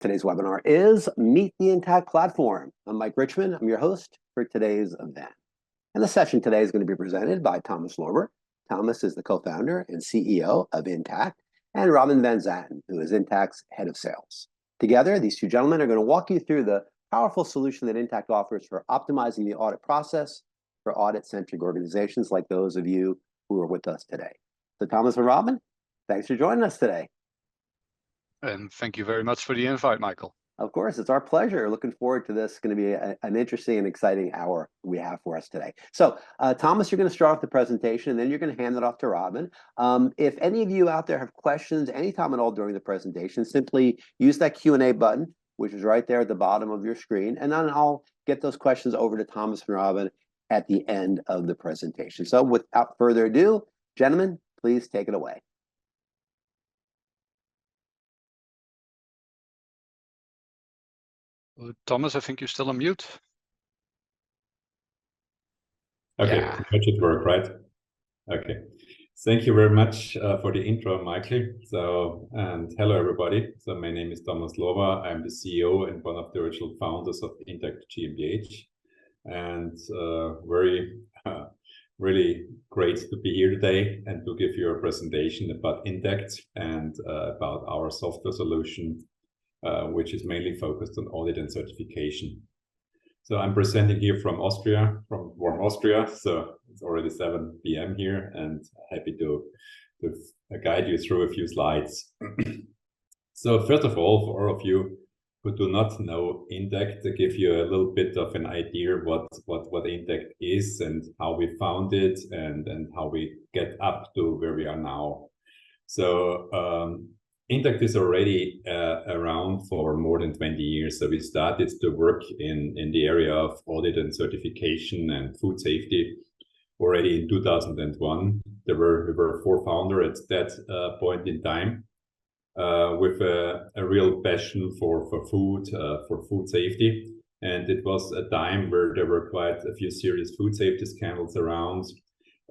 Today's webinar is Meet the Intact Platform. I'm Mike Richmond. I'm your host for today's event. And the session today is going to be presented by Thomas Lorber. Thomas is the co-founder and CEO of Intact, and Robbin van Zanten, who is Intact's head of sales. Together, these two gentlemen are going to walk you through the powerful solution that Intact offers for optimizing the audit process for audit-centric organizations like those of you who are with us today. So Thomas and Robbin, thanks for joining us today. And thank you very much for the invite, Michael. Of course, it's our pleasure. Looking forward to this. It's going to be an interesting and exciting hour we have for us today. So, Thomas, you're going to start off the presentation, and then you're going to hand it off to Robbin. If any of you out there have questions anytime at all during the presentation, simply use that Q&A button, which is right there at the bottom of your screen, and then I'll get those questions over to Thomas and Robbin at the end of the presentation. So, without further ado, gentlemen, please take it away. Thomas, I think you're still on mute. Okay, Yeah. that should work, right? Okay. Thank you very much for the intro, Michael. And hello, everybody. So my name is Thomas Lorber. I'm the CEO and one of the original founders of Intact GmbH. And really great to be here today and to give you a presentation about Intact and about our software solution, which is mainly focused on audit and certification. So I'm presenting here from Austria, from warm Austria. So it's already 7 p.m. here, and happy to guide you through a few slides. So first of all, for all of you who do not know Intact, to give you a little bit of an idea what Intact is and how we found it and how we get up to where we are now. So Intact is already around for more than 20 years. So we started to work in the area of audit and certification and food safety already in 2001. We were 4 founders at that point in time with a real passion for food safety. And it was a time where there were quite a few serious food safety scandals around.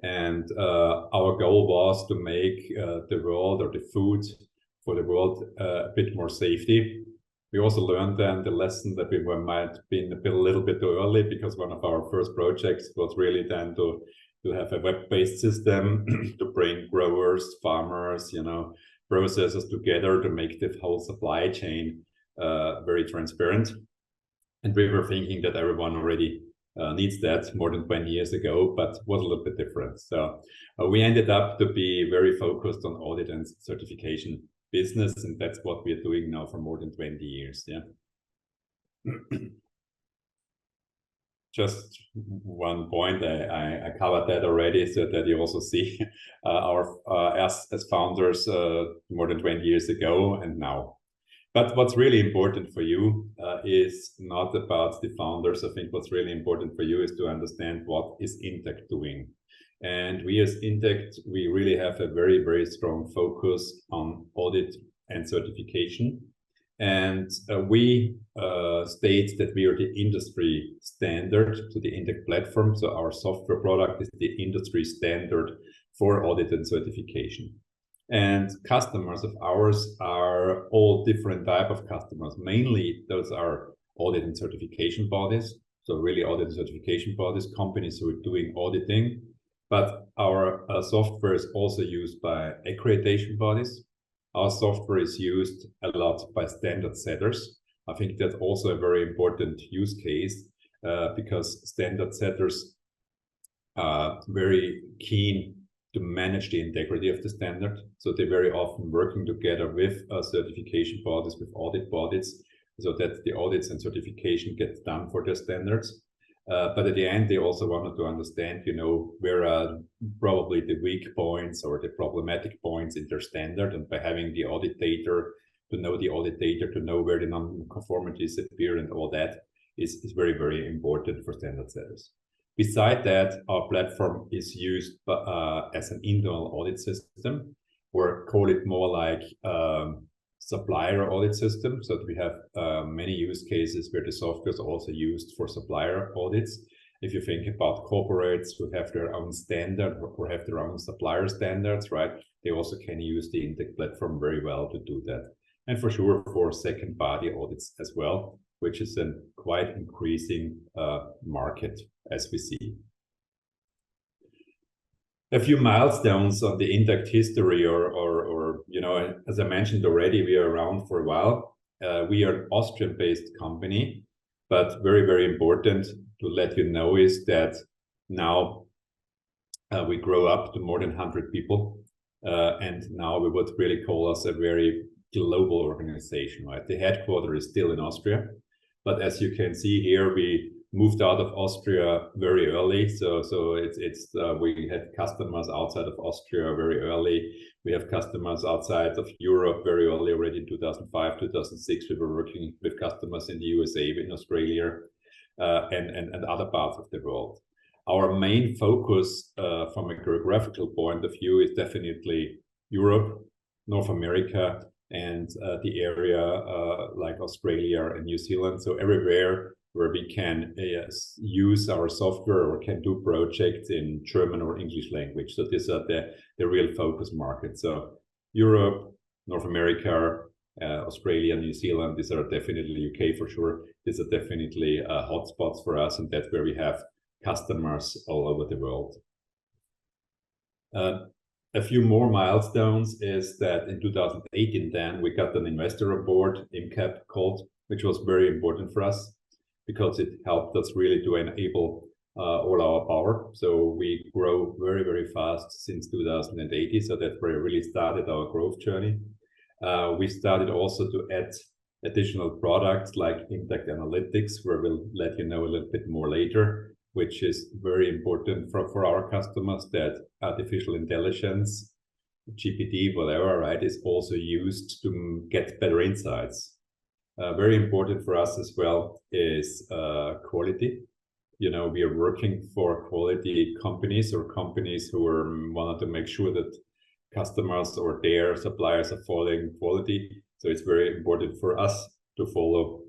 And our goal was to make the world or the food for the world a bit more safety. We also learned then the lesson that we might have been a little bit too early, because one of our first projects was really then to have a web-based system to bring growers, farmers, processors together to make the whole supply chain very transparent. And we were thinking that everyone already needs that more than 20 years ago, but was a little bit different. So we ended up to be very focused on audit and certification business, and that's what we're doing now for more than 20 years. Yeah. Just one point, I covered that already, so that you also see us as founders more than 20 years ago and now. But what's really important for you is not about the founders. I think what's really important for you is to understand what is Intact doing. And we as Intact, we really have a very, very strong focus on audit and certification. And we state that we are the industry standard to the Intact platform. So our software product is the industry standard for audit and certification. And customers of ours are all different type of customers. Mainly, those are audit and certification bodies. So really audit and certification bodies, companies who are doing auditing. But our software is also used by accreditation bodies. Our software is used a lot by standard setters. I think that's also a very important use case because standard setters are very keen to manage the integrity of the standard. So they're very often working together with certification bodies, with audit bodies, so that the audits and certification gets done for their standards. But at the end, they also wanted to understand, where are probably the weak points or the problematic points in their standard. And by having the audit data, to know the audit data, to know where the non-conformities appear and all that is very, very important for standard setters. Beside that, our platform is used as an internal audit system, or call it more like supplier audit system. So that we have many use cases where the software is also used for supplier audits. If you think about corporates who have their own standard or have their own supplier standards, right? They also can use the Intact platform very well to do that. and for sure for second-party audits as well, which is a quite increasing market as we see. A few milestones on the Intact history, or you know, as I mentioned already, we are around for a while. We are an Austrian-based company, but very, very important to let you know is that now we grow up to more than 100 people, and now we would really call us a very global organization, right? The headquarters is still in Austria, but as you can see here, we moved out of Austria very early. So we had customers outside of Austria very early. We have customers outside of Europe very early, already in 2005, 2006. We were working with customers in the USA, in Australia, and other parts of the world. Our main focus from a geographical point of view is definitely Europe, North America, and the area like Australia and New Zealand. So everywhere where we can use our software or can do projects in German or English language. So these are the real focus markets. So Europe, North America, Australia, New Zealand, these are definitely UK for sure. These are definitely hotspots for us, and that's where we have customers all over the world. A few more milestones is that in 2018 then we got an investor on board, IMCAP called, which was very important for us because it helped us really to enable all our power. So we grow very, very fast since 2018. So that's where we really started our growth journey. We started also to add additional products like Intact Analytics, where we'll let you know a little bit more later, which is very important for our customers, that artificial intelligence, GPT, whatever, right, is also used to get better insights. Very important for us as well is quality. You know, we are working for quality companies or companies who wanted to make sure that customers or their suppliers are following quality. So it's very important for us to follow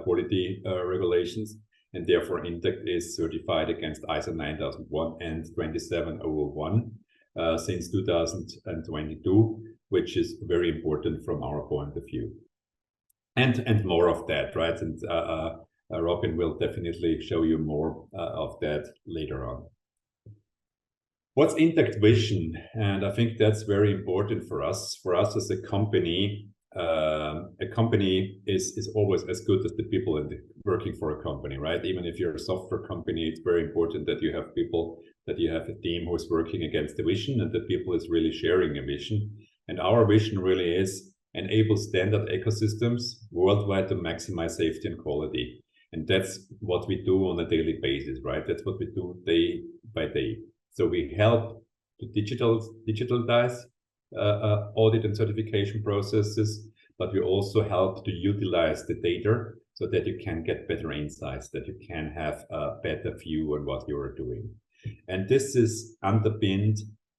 quality regulations. And therefore, Intact is certified against ISO 9001 and 27001 since 2022, which is very important from our point of view. And more of that, right? And Robbin will definitely show you more of that later on. What's Intact vision? And I think that's very important for us. For us as a company is always as good as the people working for a company, right? Even if you're a software company, it's very important that you have people, that you have a team who's working against the vision, and that people is really sharing a vision. And our vision really is enable standard ecosystems worldwide to maximize safety and quality. And that's what we do on a daily basis, right? That's what we do day by day. So we help to digitalize audit and certification processes, but we also help to utilize the data so that you can get better insights, that you can have a better view on what you are doing. And this is underpinned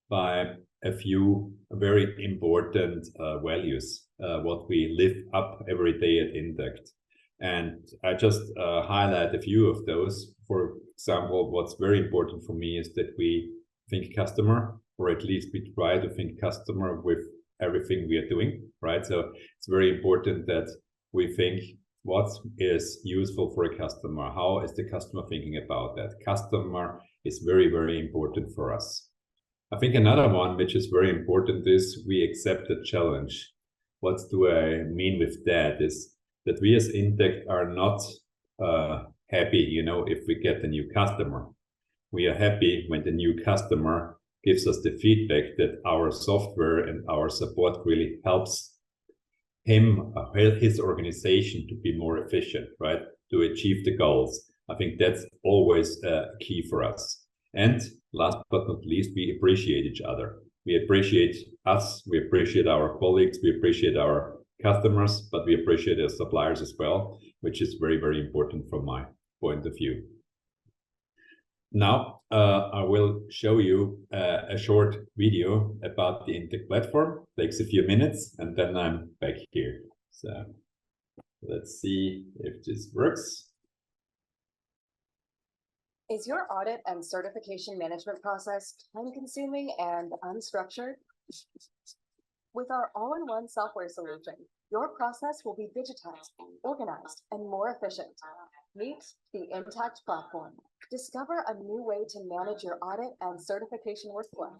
by a few very important values, what we live up every day at Intact. And I just highlight a few of those. For example, what's very important for me is that we think customer, or at least we try to think customer with everything we are doing, right? So it's very important that we think what is useful for a customer. How is the customer thinking about that? Customer is very, very important for us. I think another one which is very important is we accept the challenge. What do I mean with that is that we as Intact are not happy, you know, if we get a new customer. We are happy when the new customer gives us the feedback that our software and our support really helps him, his organization to be more efficient, right? To achieve the goals. I think that's always key for us. And last but not least, we appreciate each other. We appreciate us, we appreciate our colleagues, we appreciate our customers, but we appreciate our suppliers as well, which is very, very important from my point of view. Now, I will show you a short video about the Intact platform. Takes a few minutes, and then I'm back here. So let's see if this works. Is your audit and certification management process time-consuming and unstructured? With our all-in-one software solution, Your process will be digitized, organized, and more efficient. Meet the Intact platform. Discover a new way to manage your audit and certification workflow.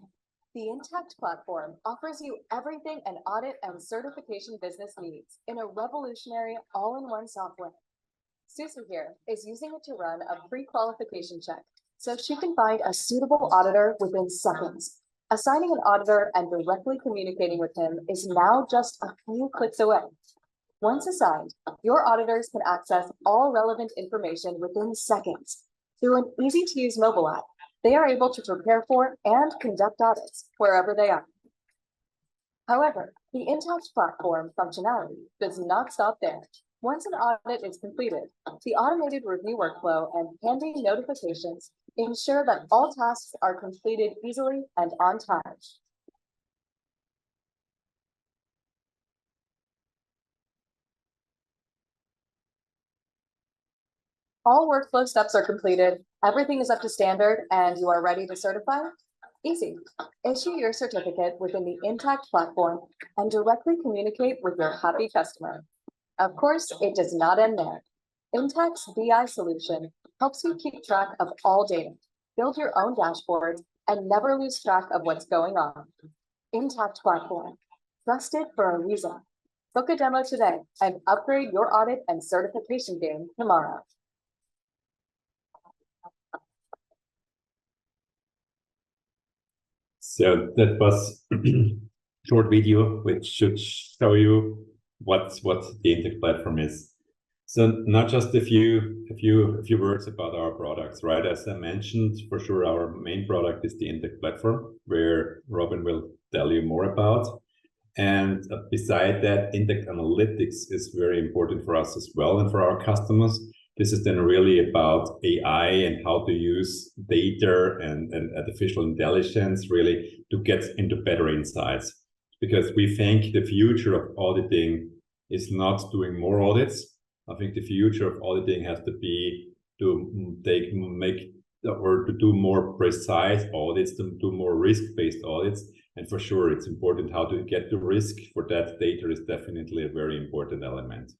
The Intact platform offers you everything an audit and certification business needs in a revolutionary all-in-one software. Susie here is using it to run a pre-qualification check so she can find a suitable auditor within seconds. Assigning an auditor and directly communicating with him is now just a few clicks away. Once assigned, your auditors can access all relevant information within seconds. Through an easy-to-use mobile app, they are able to prepare for and conduct audits wherever they are. However, the Intact platform functionality does not stop there. Once an audit is completed, the automated review workflow and pending notifications ensure that all tasks are completed easily and on time. All workflow steps are completed, everything is up to standard, and you are ready to certify? Easy. Issue your certificate within the Intact platform and directly communicate with your happy customer. Of course, it does not end there. Intact's BI solution helps you keep track of all data, build your own dashboards, and never lose track of what's going on. Intact platform, trusted for a reason. Book a demo today and upgrade your audit and certification game tomorrow. So that was a short video which should show you what the Intact platform is. So not just a few words about our products, right? As I mentioned, for sure, our main product is the Intact platform, where Robbin will tell you more about. And beside that, Intact Analytics is very important for us as well and for our customers. This is then really about AI and how to use data and artificial intelligence really to get into better insights. Because we think the future of auditing is not doing more audits. I think the future of auditing has to be to do more precise audits, to do more risk-based audits. And for sure, it's important how to get to risk. For that, data is definitely a very important element.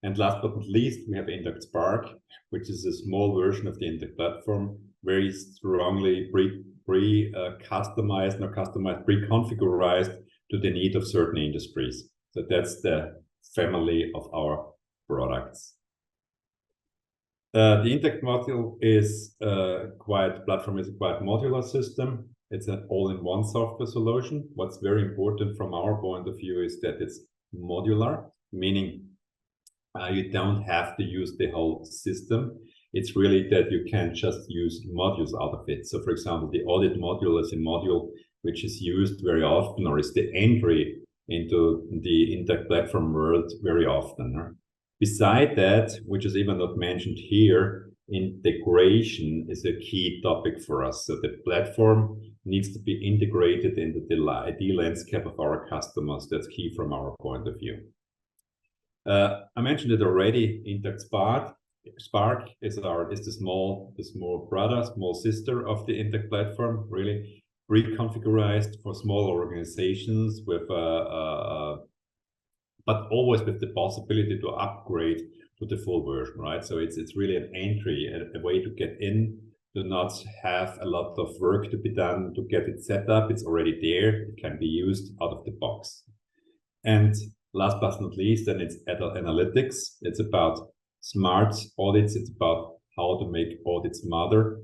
And last but not least, we have Intact Spark, which is a small version of the Intact platform, very strongly pre-configured to the need of certain industries. So that's the family of our products. The Intact module is quite modular system. It's an all-in-one software solution. What's very important from our point of view is that it's modular, meaning you don't have to use the whole system. It's really that you can just use modules out of it. So for example, the audit module is a module which is used very often, or is the entry into the Intact platform world very often. Beside that, which is even not mentioned here, integration is a key topic for us. So the platform needs to be integrated into the ID landscape of our customers. That's key from our point of view. I mentioned it already. Intact Spark is the small brother, small sister of the Intact platform, really pre-configured for small organizations with but always with the possibility to upgrade to the full version, right? So it's really an entry, a way to get in, to not have a lot of work to be done to get it set up. It's already there. It can be used out of the box. And last but not least, then it's analytics. It's about smart audits. It's about how to make audits smarter.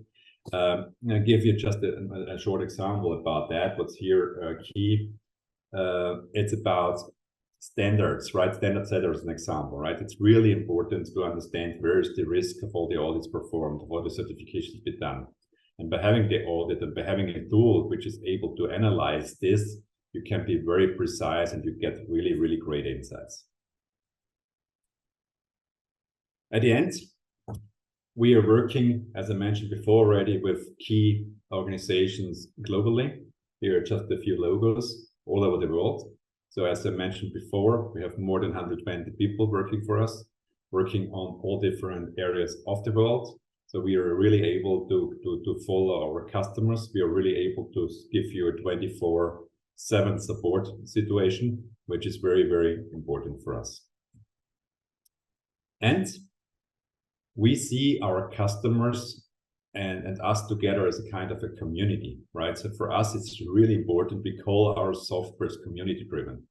I'll give you just a short example about that. What's here key? It's about standards, right? Standard setter is an example, right? It's really important to understand where is the risk of all the audits performed, all the certifications be done. And by having the audit and by having a tool which is able to analyze this, you can be very precise and you get really, really great insights. At the end, we are working, as I mentioned before already, with key organizations globally. Here are just a few logos all over the world. So as I mentioned before, we have more than 120 people working for us, working on all different areas of the world. So we are really able to follow our customers. We are really able to give you a 24/7 support situation. which is very, very important for us. And we see our customers and us together as a kind of a community, right? So for us, it's really important. We call our software community driven.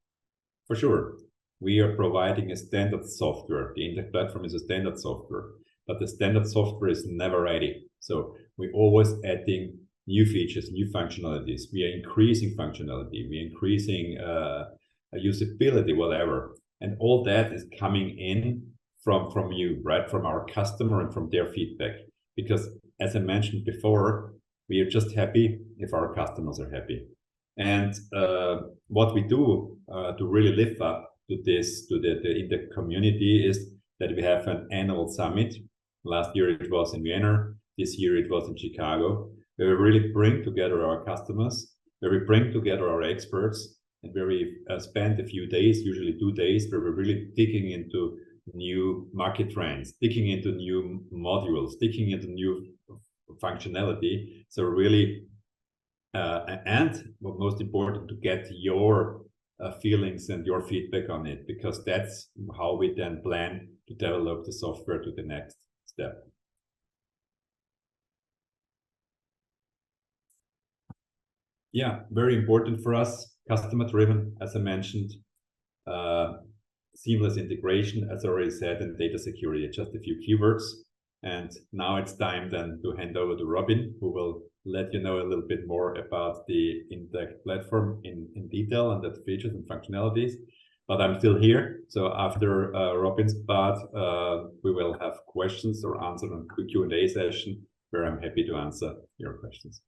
For sure, we are providing a standard software. The Intacct platform is a standard software, but the standard software is never ready. So we're always adding new features, new functionalities. We are increasing functionality. We're increasing usability, whatever. And all that is coming in from you, right? From our customer and from their feedback. Because as I mentioned before, we are just happy if our customers are happy. And what we do to really live up to this, to the community, is that we have an annual summit. Last year it was in Vienna. This year it was in Chicago, where we really bring together our customers, where we bring together our experts, and where we spend a few days, usually 2 days, where we're really digging into new market trends, digging into new modules, digging into new functionality. So really, and what most important, to get your feelings and your feedback on it, because that's how we then plan to develop the software to the next step. Yeah, very important for us, customer driven, as I mentioned, seamless integration, as I already said, and data security, just a few keywords. And now it's time then to hand over to Robbin, who will let you know a little bit more about the Intacct platform in detail and the features and functionalities. But I'm still here. So after Robbin's part, we will have questions or answer on a Q&A session where I'm happy to answer your questions.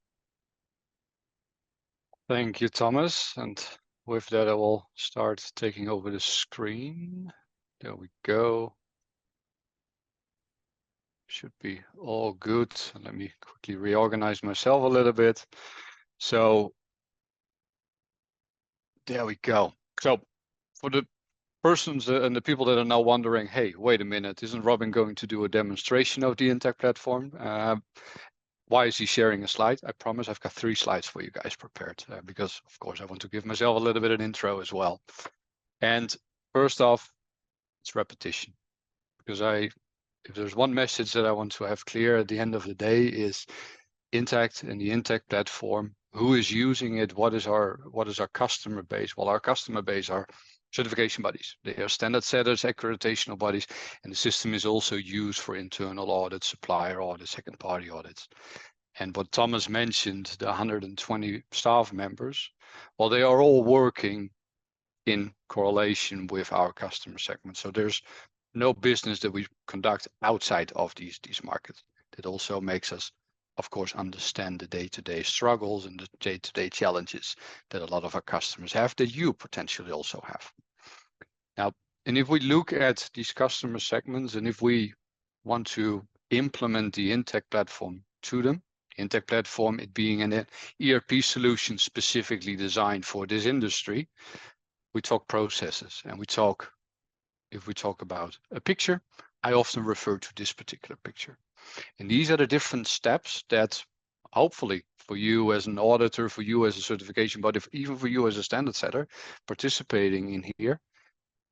Thank you, Thomas. And with that, I will start taking over the screen. There we go. Should be all good. Let me quickly reorganize myself a little bit. So there we go. So for the persons and the people that are now wondering, hey, wait a minute, isn't Robbin going to do a demonstration of the Intacct platform? Why is he sharing a slide? I promise I've got 3 slides for you guys prepared because, of course, I want to give myself a little bit of an intro as well. And first off, it's repetition. Because if there's one message that I want to have clear at the end of the day is Intacct and the Intacct platform, who is using it, what is our customer base? Well, our customer base are certification bodies. They are standard setters, accreditational bodies, and the system is also used for internal audits, supplier audits, second party audits. And what Thomas mentioned, the 120 staff members, well, they are all working in correlation with our customer segment. So there's no business that we conduct outside of these markets. That also makes us, of course, understand the day-to-day struggles and the day-to-day challenges that a lot of our customers have, that you potentially also have. Now, and if we look at these customer segments, and if we want to implement the Intacct platform to them, Intacct platform, it being an ERP solution specifically designed for this industry, we talk processes, and if we talk about a picture, I often refer to this particular picture. And these are the different steps that hopefully for you as an auditor, for you as a certification body, even for you as a standard setter participating in here,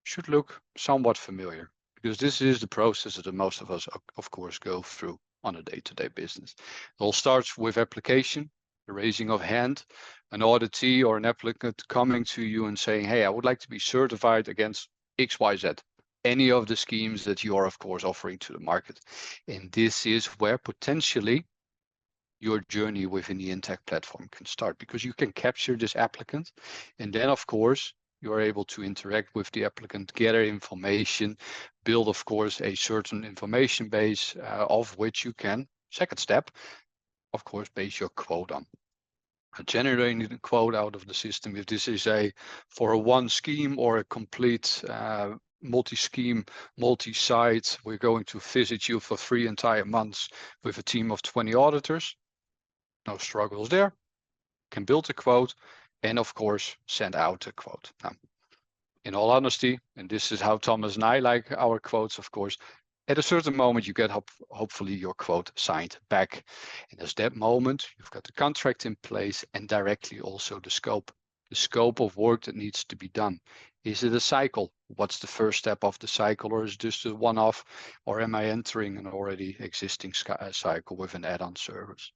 should look somewhat familiar, because this is the process that most of us, of course, go through on a day-to-day business. It all starts with application, the raising of hand, an auditee or an applicant coming to you and saying, hey, I would like to be certified against XYZ, any of the schemes that you are, of course, offering to the market. And this is where potentially your journey within the Intacct platform can start, because you can capture this applicant, and then, of course, you are able to interact with the applicant, gather information, build, of course, a certain information base of which you can, second step, of course, base your quote on. Generating a quote out of the system, if this is for a one scheme or a complete multi-scheme, multi-site, we're going to visit you for 3 entire months with a team of 20 auditors. No struggles there. Can build a quote and, of course, send out a quote. Now, in all honesty, and this is how Thomas and I like our quotes, of course, at a certain moment you get hopefully your quote signed back. And at that moment, you've got the contract in place and directly also the scope of work that needs to be done. Is it a cycle? What's the first step of the cycle, or is it just a one-off, or am I entering an already existing cycle with an add-on service?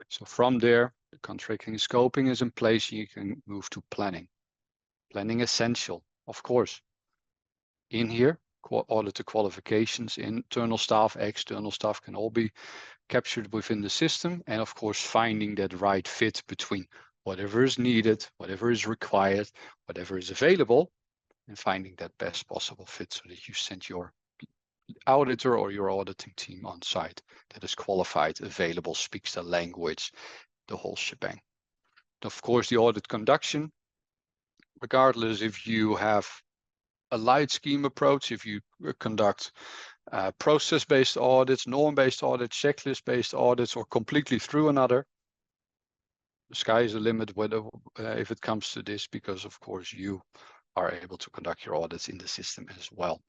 So from there, the contracting and scoping is in place. You can move to planning. Planning essential, of course. In here, auditor qualifications, internal staff, external staff can all be captured within the system. And of course, finding that right fit between whatever is needed, whatever is required, whatever is available, and finding that best possible fit so that you send your auditor or your auditing team on site that is qualified, available, speaks the language, the whole shebang. Of course, the audit conduction, regardless if you have a light scheme approach, if you conduct process-based audits, norm-based audits, checklist-based audits, or completely through another, the sky is the limit whether if it comes to this, because of course you are able to conduct your audits in the system as well.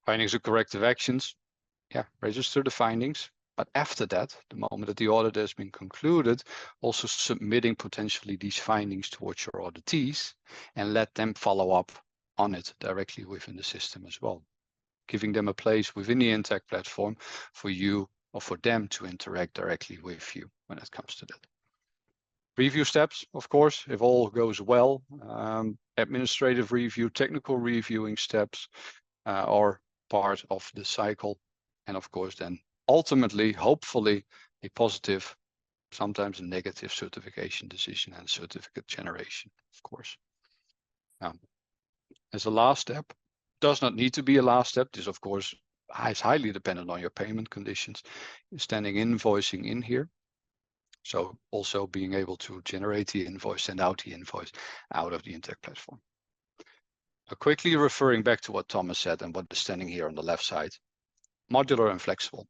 Findings of corrective actions, register the findings. But after that, the moment that the audit has been concluded, also submitting potentially these findings towards your auditees and let them follow up on it directly within the system as well, giving them a place within the Intact platform for you or for them to interact directly with you when it comes to that. Review steps, of course, if all goes well, administrative review, technical reviewing steps are part of the cycle. And of course, then ultimately, hopefully, a positive, sometimes a negative certification decision and certificate generation, of course. As a last step, does not need to be a last step. This, of course, is highly dependent on your payment conditions. Standing invoicing in here. So also being able to generate the invoice, send out the invoice out of the Intact platform. Quickly referring back to what Thomas said and what is standing here on the left side, modular and flexible.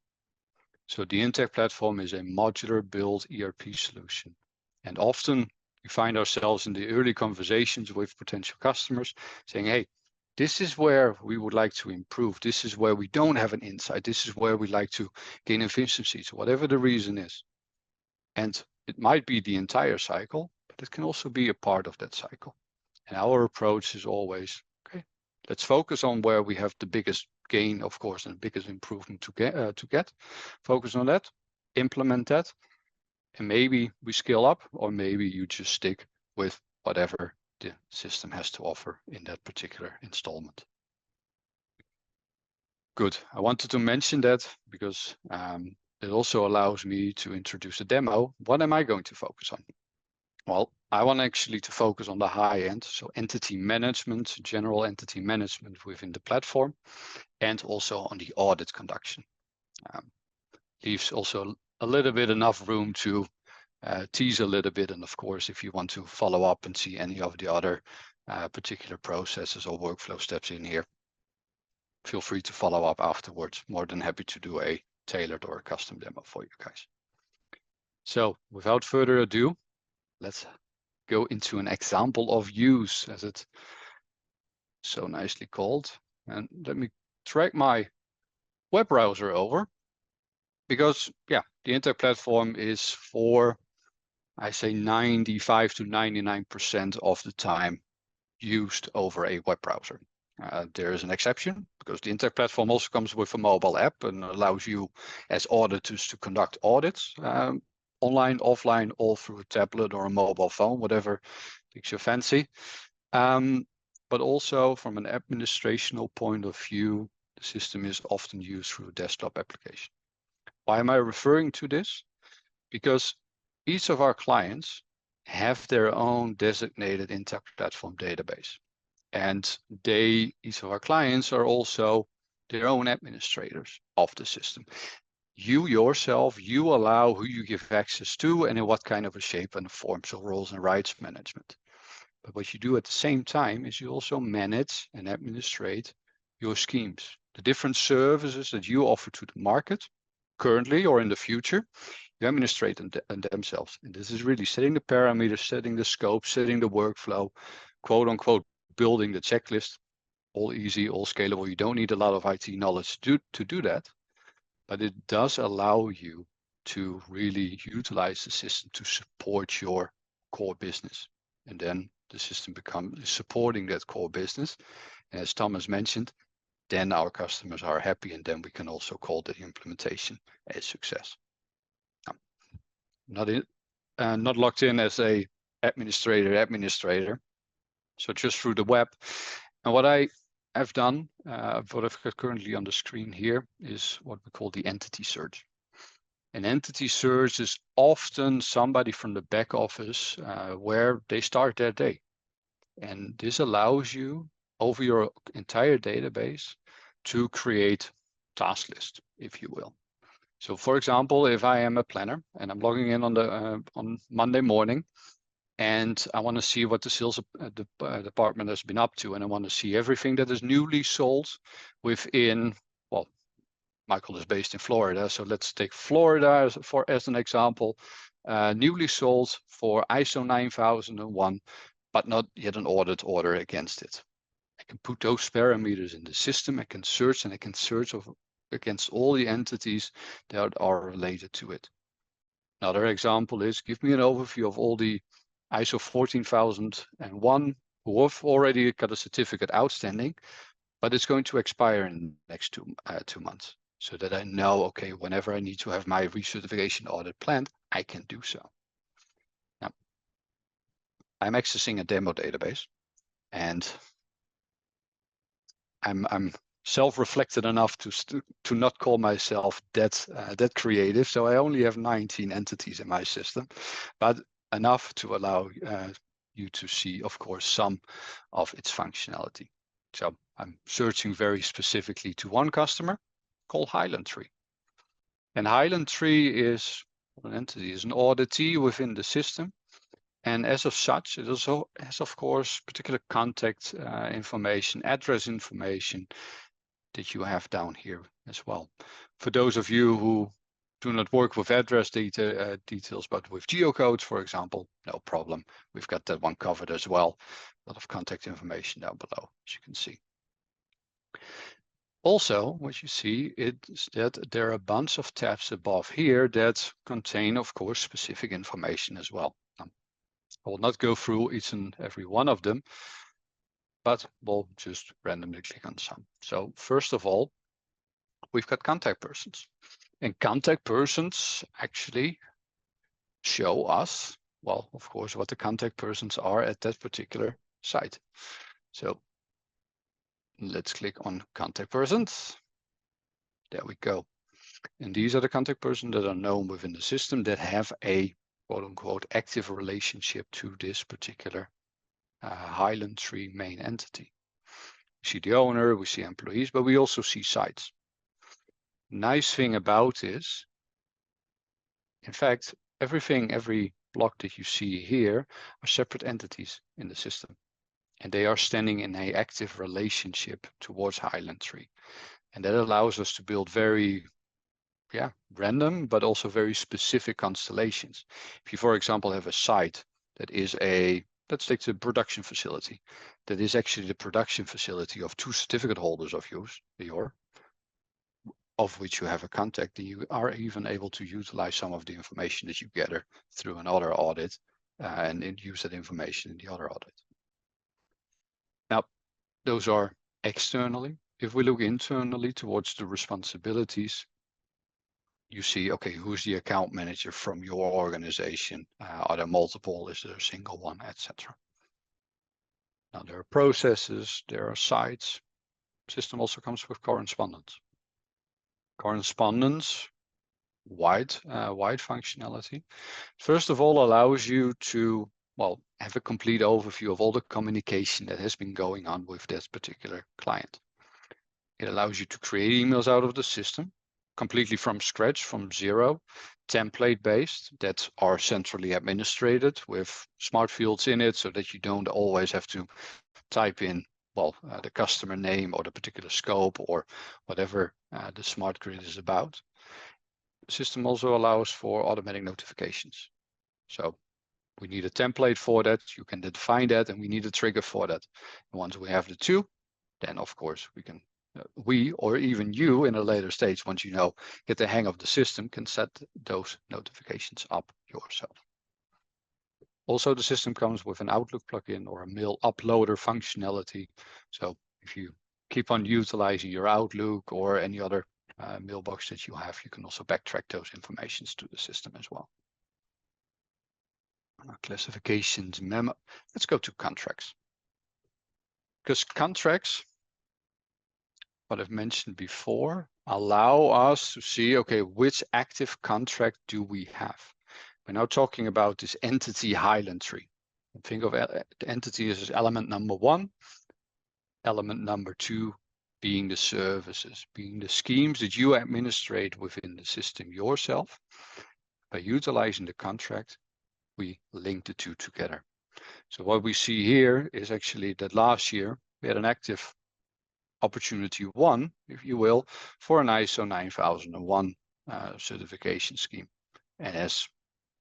So the Intact platform is a modular build ERP solution. And often we find ourselves in the early conversations with potential customers saying, hey, this is where we would like to improve. This is where we don't have an insight. This is where we like to gain efficiencies, whatever the reason is. And it might be the entire cycle, but it can also be a part of that cycle. And our approach is always, okay, let's focus on where we have the biggest gain, of course, and the biggest improvement to get. Focus on that, implement that, and maybe we scale up, or maybe you just stick with whatever the system has to offer in that particular installment. Good. I wanted to mention that because it also allows me to introduce a demo. What am I going to focus on? Well, I want actually to focus on the high end, so entity management, general entity management within the platform, and also on the audit conduction. Leaves also a little bit enough room to tease a little bit. And of course, if you want to follow up and see any of the other particular processes or workflow steps in here, feel free to follow up afterwards. More than happy to do a tailored or a custom demo for you guys. So without further ado, let's go into an example of use, as it's so nicely called. And let me drag my web browser over, because the Intact platform is for, I say, 95 to 99% of the time used over a web browser. There is an exception, because the Intact platform also comes with a mobile app and allows you as auditors to conduct audits online, offline, all through a tablet or a mobile phone, whatever takes your fancy. But also from an administrational point of view, the system is often used through a desktop application. Why am I referring to this? Because each of our clients have their own designated Intact platform database. And each of our clients are also their own administrators of the system. You yourself, you allow who you give access to and in what kind of a shape and form, so roles and rights management. But what you do at the same time is you also manage and administrate your schemes, the different services that you offer to the market currently or in the future. You administrate them themselves. And this is really setting the parameters, setting the scope, setting the workflow, quote unquote, building the checklist. All easy, all scalable. You don't need a lot of IT knowledge to do that. But it does allow you to really utilize the system to support your core business. And then the system is supporting that core business. And as Thomas mentioned, then our customers are happy, and then we can also call the implementation a success. Not locked in as a administrator, so just through the web. And what I have done, what I've got currently on the screen here, is what we call the entity search. An entity search is often somebody from the back office where they start their day. And this allows you, over your entire database, to create task list, if you will. So for example, if I am a planner and I'm logging in on Monday morning, and I want to see what the sales department has been up to, and I want to see everything that is newly sold within, well, Michael is based in Florida, so let's take Florida as an example. Newly sold for ISO 9001, but not yet an audit order against it. I can put those parameters in the system. I can search, and I can search against all the entities that are related to it. Another example is, give me an overview of all the ISO 14001 who have already got a certificate outstanding, but it's going to expire in the next 2 months, so that I know, okay, whenever I need to have my recertification audit planned, I can do so. Now, I'm accessing a demo database, and I'm self-reflected enough to not call myself that creative. So I only have 19 entities in my system, but enough to allow you to see, of course, some of its functionality. So I'm searching very specifically to one customer called Highland Tree. And Highland Tree is an entity, is an auditee within the system. And as of such, it also has, of course, particular contact information, address information that you have down here as well. For those of you who do not work with address details, but with geocodes, for example, no problem. We've got that one covered as well. A lot of contact information down below, as you can see. Also, what you see is that there are a bunch of tabs above here that contain, of course, specific information as well. I will not go through each and every one of them, but we'll just randomly click on some. So first of all, we've got contact persons. And contact persons actually show us, well, of course, what the contact persons are at that particular site. So let's click on contact persons. There we go. And these are the contact persons that are known within the system that have a quote unquote active relationship to this particular Highland Tree main entity. We see the owner, we see employees, but we also see sites. Nice thing about is, in fact, every block that you see here are separate entities in the system, and they are standing in an active relationship towards Highland Tree. And that allows us to build very random, but also very specific constellations. If you, for example, have a site that is let's take the production facility, that is actually the production facility of 2 certificate holders of yours, of which you have a contact, then you are even able to utilize some of the information that you gather through another audit and use that information in the other audit. Now, those are externally. If we look internally towards the responsibilities, you see, okay, who's the account manager from your organization? Are there multiple? Is there a single one, etc.? Now, there are processes, there are sites. System also comes with correspondence. Correspondence, wide functionality. First of all, allows you to, well, have a complete overview of all the communication that has been going on with this particular client. It allows you to create emails out of the system, completely from scratch, from zero, template-based, that are centrally administrated with smart fields in it, so that you don't always have to type in, well, the customer name or the particular scope or whatever the smart grid is about. The system also allows for automatic notifications. So we need a template for that. You can define that, and we need a trigger for that. And once we have the two, then of course we can, we or even you in a later stage, once you get the hang of the system, can set those notifications up yourself. Also, the system comes with an Outlook plugin or a mail uploader functionality. So if you keep on utilizing your Outlook or any other mailbox that you have, you can also backtrack those informations to the system as well. Classifications, memo. Let's go to contracts. Because contracts, what I've mentioned before, allow us to see, okay, which active contract do we have? We're now talking about this entity Highland tree. Think of the entity as element number 1, element number 2 being the services, being the schemes that you administrate within the system yourself. By utilizing the contract, we link the two together. So what we see here is actually that last year we had an active opportunity 1, if you will, for an ISO 9001 certification scheme. And as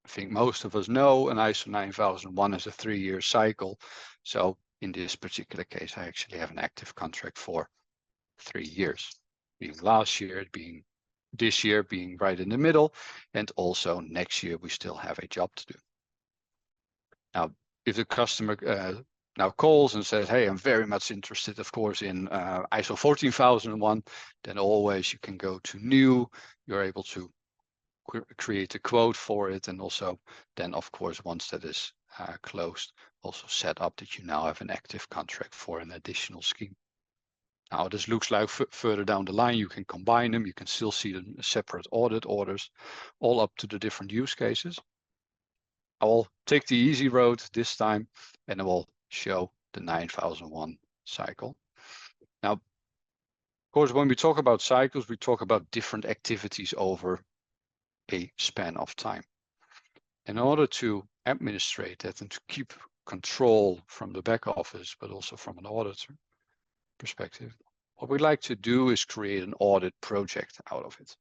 I think most of us know, an ISO 9001 is a 3-year cycle. So in this particular case, I actually have an active contract for 3 years, being last year, being this year, being right in the middle, and also next year we still have a job to do. Now, if the customer now calls and says, hey, I'm very much interested, of course, in ISO 14001, then always you can go to new, you're able to create a quote for it, and also then, of course, once that is closed, also set up that you now have an active contract for an additional scheme. Now, this looks like further down the line, you can combine them, you can still see the separate audit orders, all up to the different use cases. I will take the easy road this time, and I will show the 9001 cycle. Now, of course, when we talk about cycles, we talk about different activities over a span of time. In order to administrate that and to keep control from the back office, but also from an auditor perspective, what we like to do is create an audit project out of it.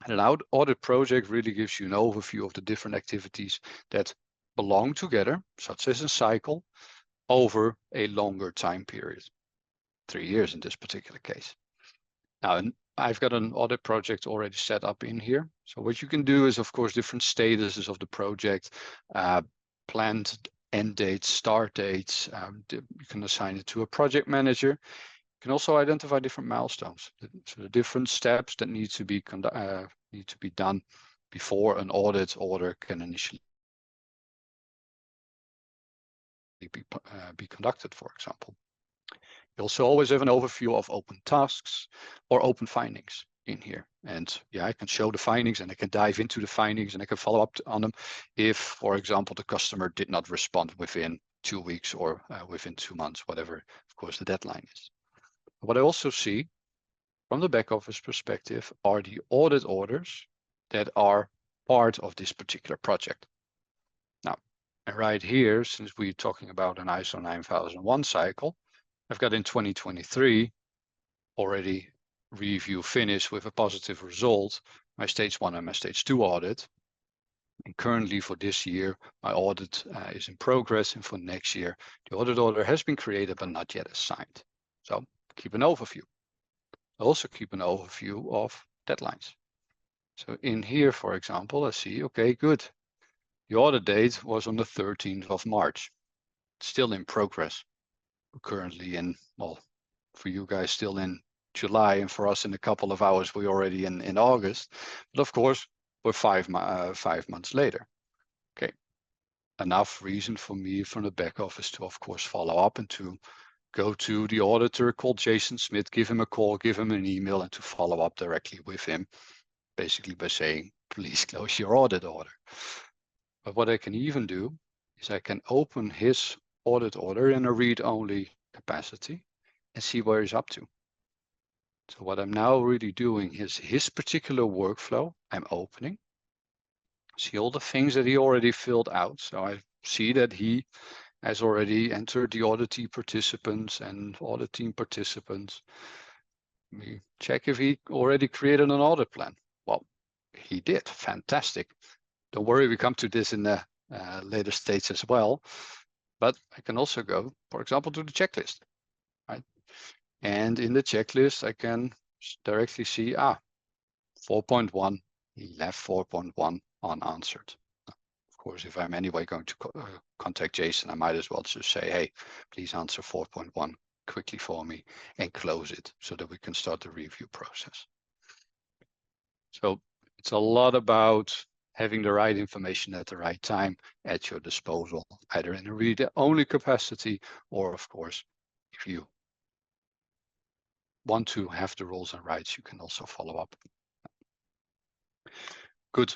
And an audit project really gives you an overview of the different activities that belong together, such as a cycle, over a longer time period, 3 years in this particular case. Now, I've got an audit project already set up in here. So what you can do is, of course, different statuses of the project, planned end dates, start dates. You can assign it to a project manager. You can also identify different milestones, so the different steps that need to be done before an audit order can initially be conducted, for example. You also always have an overview of open tasks or open findings in here. And yeah, I can show the findings and I can dive into the findings and I can follow up on them if, for example, the customer did not respond within 2 weeks or within 2 months, whatever, of course, the deadline is. What I also see from the back office perspective are the audit orders that are part of this particular project. Now, and right here, since we're talking about an ISO 9001 cycle, I've got in 2023 already review finished with a positive result, my stage 1 and my stage 2 audit. And currently for this year, my audit is in progress, and for next year, the audit order has been created but not yet assigned. So keep an overview. Also keep an overview of deadlines. So in here, for example, I see, okay, good. The audit date was on the 13th of March. It's still in progress. We're currently in, well, for you guys still in July, and for us in a couple of hours, we're already in August. But of course, we're 5 months later. Okay, enough reason for me from the back office to, of course, follow up and to go to the auditor, call Jason Smith, give him a call, give him an email, and to follow up directly with him, basically by saying, please close your audit order. But what I can even do is I can open his audit order in a read-only capacity and see where he's up to. So what I'm now really doing is his particular workflow. I'm opening, see all the things that he already filled out. So I see that he has already entered the auditee participants and audit team participants. Let me check if he already created an audit plan. Well, he did. Fantastic. Don't worry, we come to this in the later stage as well. But I can also go, for example, to the checklist, right? And in the checklist, I can directly see, 4.1, he left 4.1 unanswered. Of course, if I'm anyway going to contact Jason, I might as well just say, hey, please answer 4.1 quickly for me and close it so that we can start the review process. So it's a lot about having the right information at the right time at your disposal, either in a read-only capacity or, of course, if you want to have the rules and rights, you can also follow up. Good.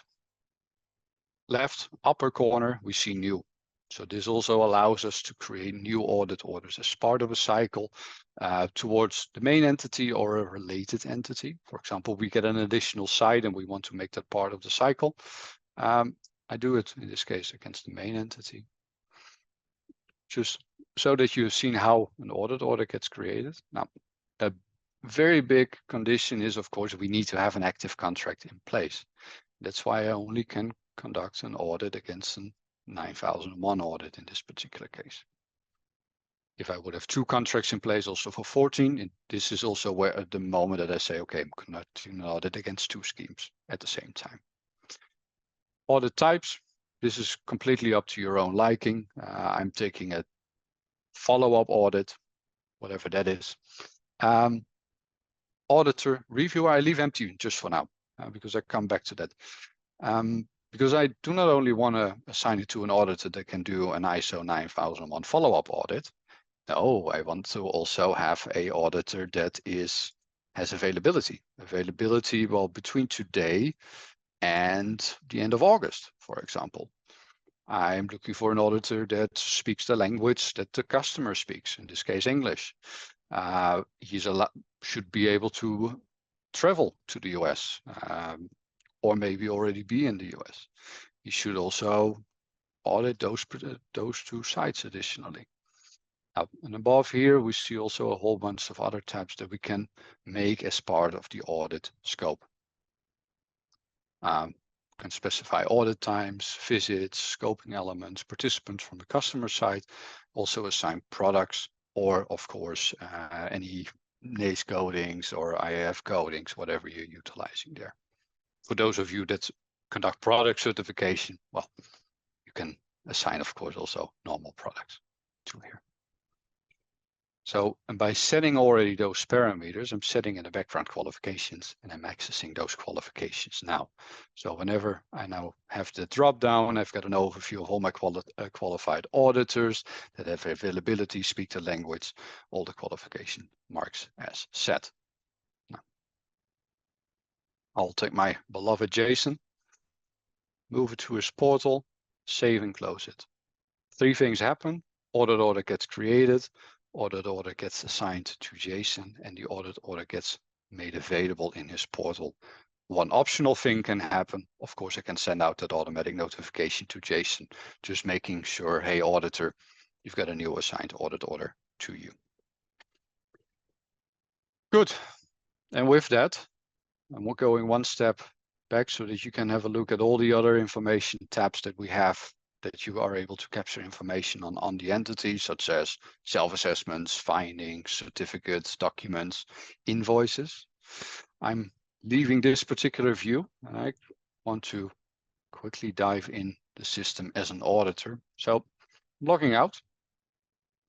Left upper corner, we see new. So this also allows us to create new audit orders as part of a cycle towards the main entity or a related entity. For example, we get an additional site and we want to make that part of the cycle. I do it in this case against the main entity. Just so that you've seen how an audit order gets created. Now, a very big condition is, of course, we need to have an active contract in place. That's why I only can conduct an audit against an 9001 audit in this particular case. If I would have 2 contracts in place also for 14, and this is also where at the moment that I say, okay, I'm conducting an audit against 2 schemes at the same time. Audit types, this is completely up to your own liking. I'm taking a follow-up audit, whatever that is. Auditor, reviewer, I leave empty just for now, because I come back to that. Because I do not only want to assign it to an auditor that can do an ISO 9001 follow-up audit. No, I want to also have a auditor that has availability. Availability, well, between today and the end of August, for example. I'm looking for an auditor that speaks the language that the customer speaks, in this case, English. He should be able to travel to the US. Or maybe already be in the US. You should also audit those 2 sites additionally. And above here, we see also a whole bunch of other types that we can make as part of the audit scope. Can specify audit times, visits, scoping elements, participants from the customer side, also assign products, or of course, any NACE codings or IAF codings, whatever you're utilizing there. For those of you that conduct product certification, well, you can assign, of course, also normal products to here. So, and by setting already those parameters, I'm setting in the background qualifications and I'm accessing those qualifications now. So whenever I now have the drop down, I've got an overview of all my qualified auditors that have availability, speak the language, all the qualification marks as set. Now, I'll take my beloved Jason, move it to his portal, save and close it. 3 things happen. Audit order gets created, audit order gets assigned to Jason, and the audit order gets made available in his portal. One optional thing can happen. Of course, I can send out that automatic notification to Jason, just making sure, hey, auditor, you've got a new assigned audit order to you. Good. And with that, I'm going one step back so that you can have a look at all the other information tabs that we have that you are able to capture information on the entity, such as self-assessments, findings, certificates, documents, invoices. I'm leaving this particular view and I want to quickly dive in the system as an auditor. So logging out,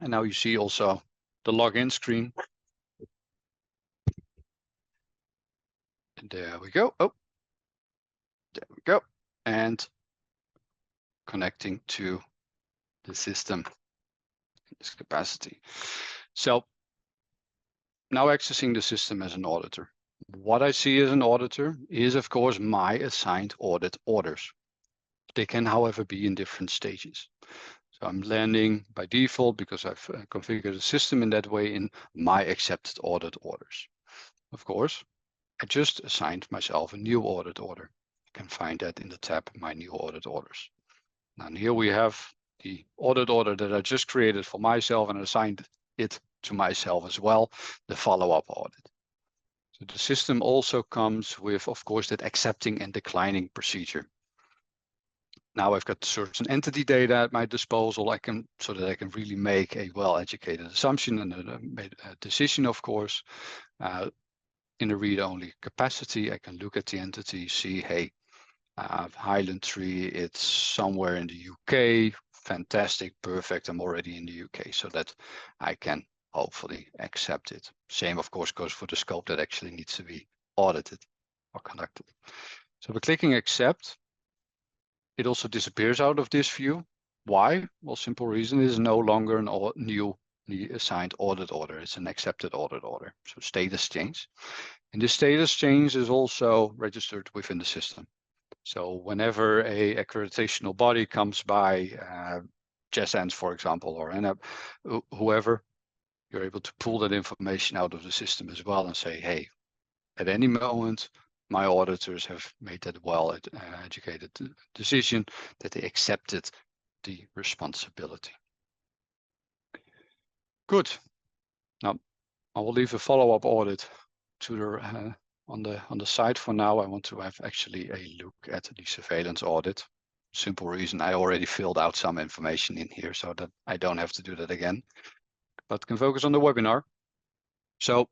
and now you see also the login screen. And there we go. Oh, there we go. And connecting to the system in this capacity. So now accessing the system as an auditor. What I see as an auditor is, of course, my assigned audit orders. They can, however, be in different stages. So I'm landing by default, because I've configured the system in that way, in my accepted audit orders. Of course, I just assigned myself a new audit order. You can find that in the tab, My New Audit Orders. Now here we have the audit order that I just created for myself and assigned it to myself as well, the follow-up audit. So the system also comes with, of course, that accepting and declining procedure. Now I've got certain entity data at my disposal, so that I can really make a well-educated assumption and a decision, of course. In a read-only capacity, I can look at the entity, see, hey, Highland Tree, it's somewhere in the UK. Fantastic, perfect. I'm already in the UK, so that I can hopefully accept it. Same, of course, goes for the scope that actually needs to be audited or conducted. So by clicking accept, it also disappears out of this view. Why? Well, simple reason, it is no longer an newly assigned audit order. It's an accepted audit order. So status change. And this status change is also registered within the system. So whenever a accreditational body comes by, JSANS, for example, or NAB, whoever, you're able to pull that information out of the system as well and say, hey, at any moment, my auditors have made that well-educated decision that they accepted the responsibility. Good. Now, I will leave a follow-up audit to the on the side for now. I want to have actually a look at the surveillance audit. Simple reason, I already filled out some information in here so that I don't have to do that again, but can focus on the webinar. So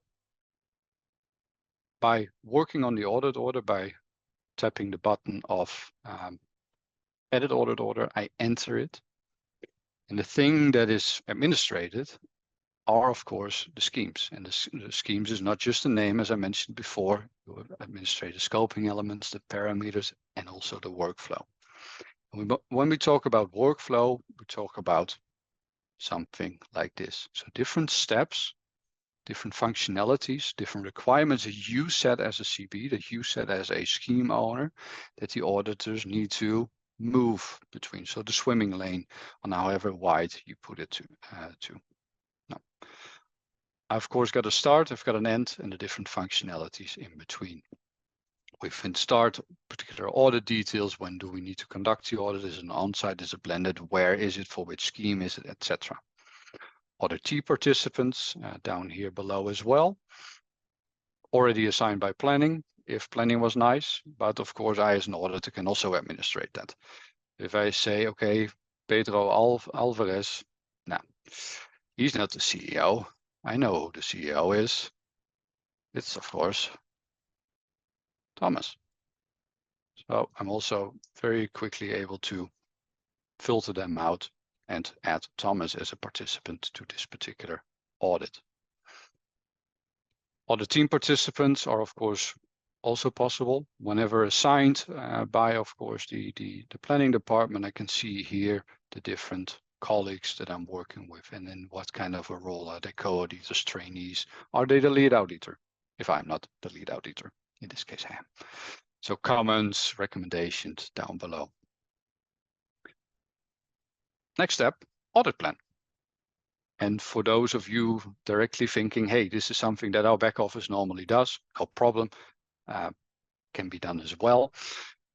by working on the audit order, by tapping the button of edit audit order, I enter it. And the thing that is administrated are, of course, the schemes. And the schemes is not just the name, as I mentioned before. You administrate the scoping elements, the parameters, and also the workflow. When we talk about workflow, we talk about something like this. So different steps, different functionalities, different requirements that you set as a CB, that you set as a scheme owner, that the auditors need to move between. So the swimming lane on however wide you put it to. Now, I've of course got a start, I've got an end, and the different functionalities in between. Within start, particular audit details, when do we need to conduct the audit, is it an on-site, is it blended, where is it, for which scheme is it, etc. Auditee participants down here below as well. Already assigned by planning, if planning was nice, but of course I as an auditor can also administrate that. If I say, okay, Pedro Alvarez, now, he's not the CEO. I know who the CEO is. It's of course Thomas. So I'm also very quickly able to filter them out and add Thomas as a participant to this particular audit. Other team participants are of course also possible. Whenever assigned by, of course, the planning department, I can see here the different colleagues that I'm working with and then what kind of a role. Are they co-auditors, trainees? Are they the lead auditor? If I'm not the lead auditor, in this case I am. So comments, recommendations down below. Next step, audit plan. And for those of you directly thinking, hey, this is something that our back office normally does, no problem, can be done as well.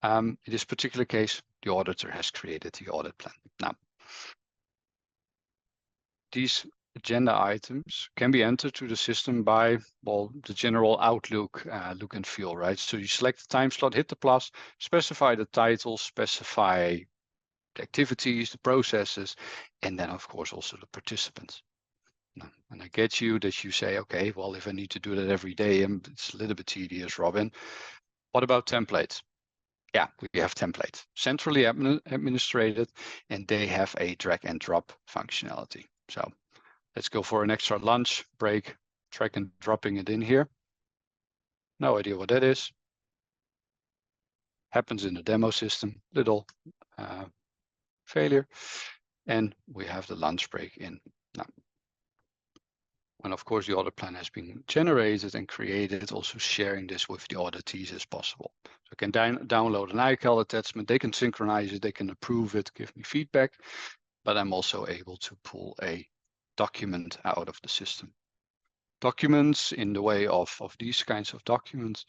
In this particular case, the auditor has created the audit plan. Now, these agenda items can be entered to the system by, well, the general Outlook look and feel, right? So you select the time slot, hit the plus, specify the title, specify the activities, the processes, and then of course also the participants. Now, and I get you that you say, okay, well, if I need to do that every day, it's a little bit tedious, Robin. What about templates? Yeah, we have templates, centrally administrated, and they have a drag and drop functionality. So let's go for an extra lunch break, drag and dropping it in here. No idea what that is. Happens in the demo system, little failure. And we have the lunch break in now. And of course, the audit plan has been generated and created, also sharing this with the auditees as possible. So I can download an iCal attachment, they can synchronize it, they can approve it, give me feedback, but I'm also able to pull a document out of the system. Documents in the way of these kinds of documents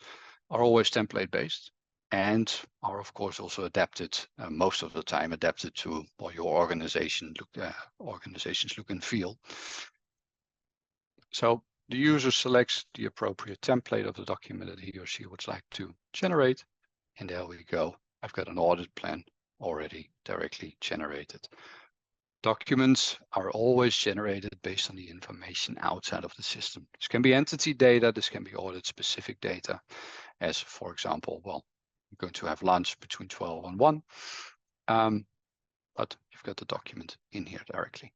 are always template based and are of course also adapted, most of the time adapted to your organization's look and feel. So the user selects the appropriate template of the document that he or she would like to generate. And there we go. I've got an audit plan already directly generated. Documents are always generated based on the information outside of the system. This can be entity data, this can be audit specific data, as for example, well, I'm going to have lunch between 12 and 1. But you've got the document in here directly.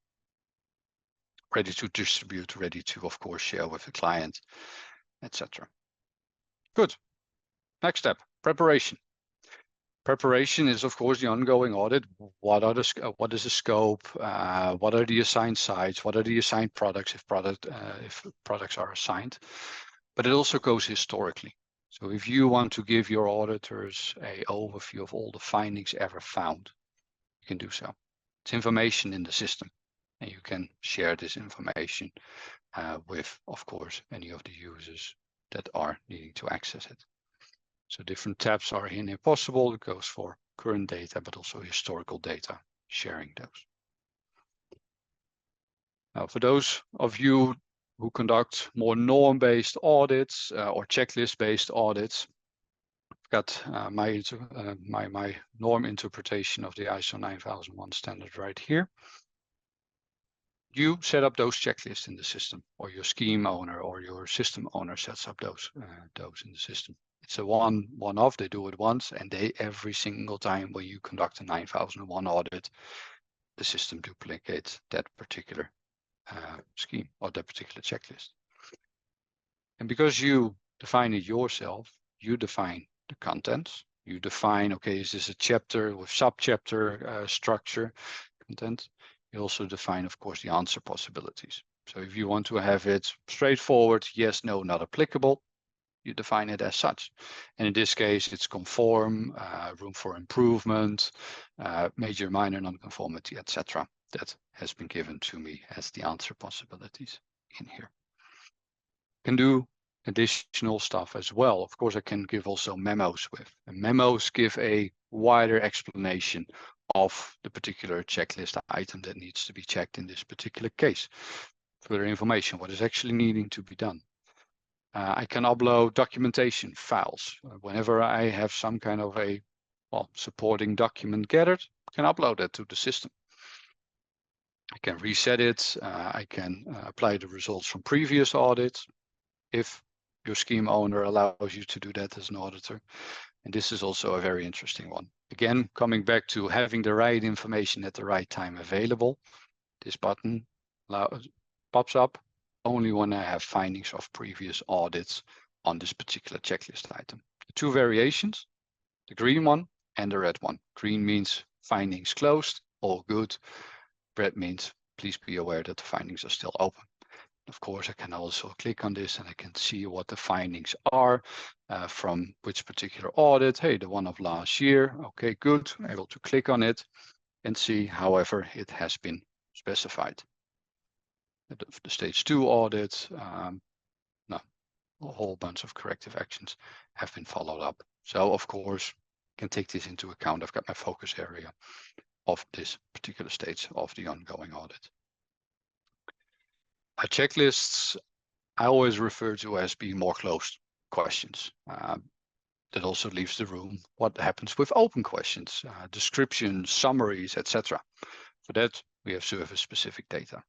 Ready to distribute, ready to, of course, share with the client, etc. Good. Next step, preparation. Preparation is, of course, the ongoing audit. What is the scope? What are the assigned sites? What are the assigned products if products are assigned? But it also goes historically. So if you want to give your auditors an overview of all the findings ever found, you can do so. It's information in the system, and you can share this information with, of course, any of the users that are needing to access it. So different tabs are in here possible. It goes for current data, but also historical data, sharing those. Now, for those of you who conduct more norm-based audits or checklist-based audits, I've got my norm interpretation of the ISO 9001 standard right here. You set up those checklists in the system, or your scheme owner or your system owner sets up those in the system. It's a one-off. They do it once, and every single time when you conduct a 9001 audit, the system duplicates that particular scheme or that particular checklist. And because you define it yourself, you define the contents. You define, okay, is this a chapter with sub-chapter structure content? You also define, of course, the answer possibilities. So if you want to have it straightforward, yes, no, not applicable, you define it as such. And in this case, it's conform, room for improvement, major, minor, non-conformity, etc. That has been given to me as the answer possibilities in here. Can do additional stuff as well. Of course, I can give also memos with. And memos give a wider explanation of the particular checklist item that needs to be checked in this particular case. Further information, what is actually needing to be done. I can upload documentation files. Whenever I have some kind of a supporting document gathered, I can upload that to the system. I can reset it. I can apply the results from previous audits if your scheme owner allows you to do that as an auditor. And this is also a very interesting one. Again, coming back to having the right information at the right time available, this button pops up only when I have findings of previous audits on this particular checklist item. The two variations, the green one and the red one. Green means findings closed, all good. Red means please be aware that the findings are still open. Of course, I can also click on this and I can see what the findings are from which particular audit. Hey, the one of last year. Okay, good. I'm able to click on it and see however it has been specified. The stage 2 audit, no, a whole bunch of corrective actions have been followed up. So of course, I can take this into account. I've got my focus area of this particular stage of the ongoing audit. Checklists, I always refer to as being more closed questions. That also leaves the room what happens with open questions, descriptions, summaries, etc. For that, we have service-specific data.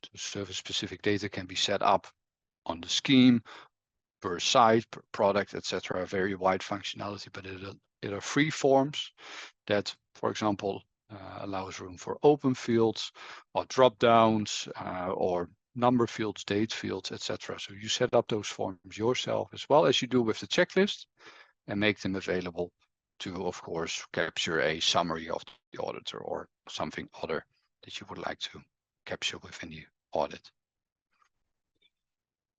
So service-specific data can be set up on the scheme, per site, per product, etc. Very wide functionality, but it are free forms that, for example, allows room for open fields or drop-downs or number fields, date fields, etc. So you set up those forms yourself as well as you do with the checklist and make them available to, of course, capture a summary of the auditor or something other that you would like to capture within the audit.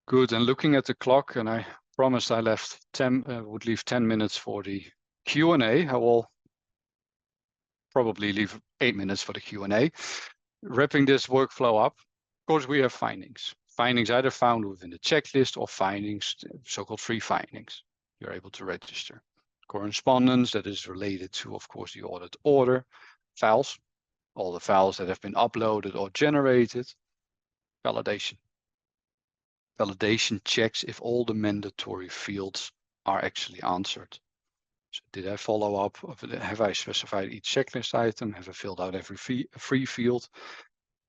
Good, and looking at the clock, and I promised I would leave 10 minutes for the Q&A. I will probably leave 8 minutes for the Q&A. Wrapping this workflow up, of course, we have findings. Findings either found within the checklist or findings, so-called free findings. You're able to register. Correspondence that is related to, of course, the audit order. Files, all the files that have been uploaded or generated. Validation. Validation checks if all the mandatory fields are actually answered. So did I follow up? Have I specified each checklist item? Have I filled out every free field?